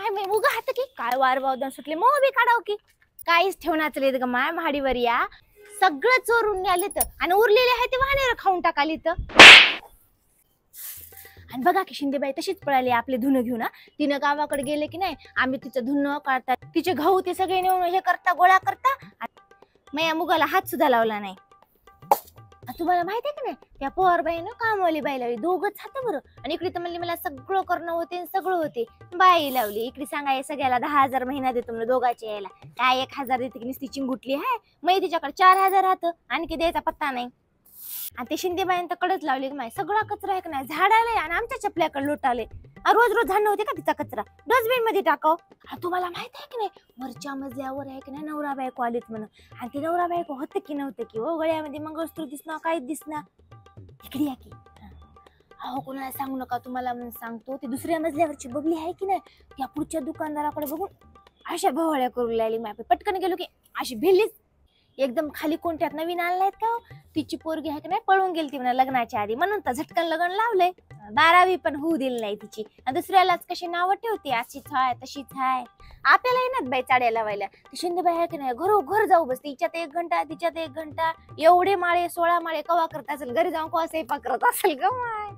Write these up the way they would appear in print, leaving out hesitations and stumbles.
माय मी उगा हात की काय वार वावदान सुटले मग बी काढाव की काहीच ठेवण्याच लेत ग माय महाडीवर या सगळं चोरून न्यालेत आणि उरलेले आहे ते वाहनेर खाऊन टाकालीत. आणि बघा की शिंदेबाई तशीच पळाली आपले धुणं घेऊन. तिनं गावाकडे गेले की नाही आम्ही तिचं धुणं काढतात तिचे गहू ते सगळे नेऊन हे करता गोळा करता. मया मुगाला हात सुद्धा लावला नाही. तुम्हाला माहिती आहे की नाही त्या पोरबाईनं कामवाली बाई लावली दोघच हात बरं. आणि इकडे तर म्हणली मला सगळं करणं होते सगळं होते बाई लावली. इकडे सांगाय सगळ्याला 10,000 महिना देतो म्हणलं दोघांच्या यायला काय 1,000 देते की नुसती चिंगुटली आहे. मग तिच्याकडे 4,000 राहतं आणखी द्यायचा पत्ता नाही. आणि ते शिंदेबाईन तर कडच लावली की माय सगळा कचरा आहे की नाही झाडाले आणि आमच्या चपल्याकडे लोटाले. रोज रोज झाडणं होते का तिचा कचरा डस्टबिन मध्ये टाकाव. तुम्हाला माहित आहे की नाही वरच्या मजल्यावर आहे की नाही नवरा बायको आलीत म्हणून. आणि ते नवरा बायको होतं की नव्हतं की हो गळ्यामध्ये मंगळसूत्र दिसणार काहीच दिसणार. इकडे या की अहो कोणाला सांगू नका तुम्हाला म्हणून सांगतो. ती दुसऱ्या मजल्यावरची बबली आहे की नाही त्या पुढच्या दुकानदाराकडे बघून अशा भोवळ्या करू लागली. माय पटकन गेलो की अशी भिल्लीच एकदम खाली कोणत्यात नवीन आणलायत का तिची पोरगी आहे की नाही पळून गेली ती म्हणा लग्नाच्या आधी म्हणून तर झटकन लग्न लावलंय. 12वी पण होऊ दिली नाही तिची. दुसऱ्यालाच कशी नावं ठेवते अशीच हाय तशीच हाय. आपल्याला येणार बाई चाड्या लावायला. शिंदेबाई आहे की नाही घरोघर जाऊ बसते हिच्यात 1 घंटा तिच्यात 1 घंटा एवढे माळे 16 माळे कवा करत असेल घरी जाऊन कवा स्वयंपाक करत असेल ग माय.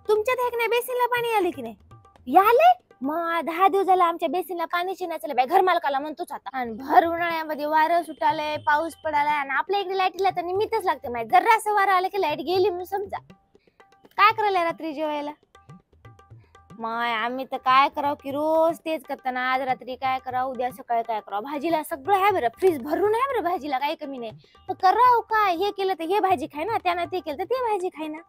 तुमच्यात आहे की नाही बेसिनला पाणी आले की नाही याले मग 10 दिवस झाला आमच्या बेसिनला पाणीच नचलं बाई घर मालकाला म्हणतोच आता. आणि भर उन्हाळ्यामध्ये वारं सुटालंय पाऊस पडालाय आणि आपल्या इकडे लाईटीला तर निमित्तच लागते माहिती. जरा असं वारं आलं की लाईट गेली म्हणून समजा. काय करायला रात्री जेवायला माय आम्ही तर काय करावं की रोज तेच करताना आज रात्री काय करावं उद्या सकाळी काय करावं. भाजीला सगळं आहे बरं फ्रीज भरून आहे बरं भाजीला काही कमी नाही. पण करावं काय हे केलं तर हे भाजी खाय ना त्यानं ते केलं तर ते भाजी खाय ना.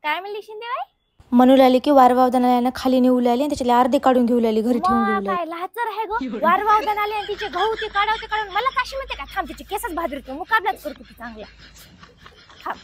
काय म्हणली शिंदेबाई म्हणू लागली की वारवावदानाला खाली नेऊ लागली आणि त्याच्याला अर्धे काढून घेऊ लागली घरी ठेवून घेऊ लागली. काय लाचर आहे ग वारवावदान आले आणि तिचे गहू ते काढावते काढून मला काशी म्हणते का थांब तिचे केसच भाजरते मुकाबलाच करतो ती चांगला थांब.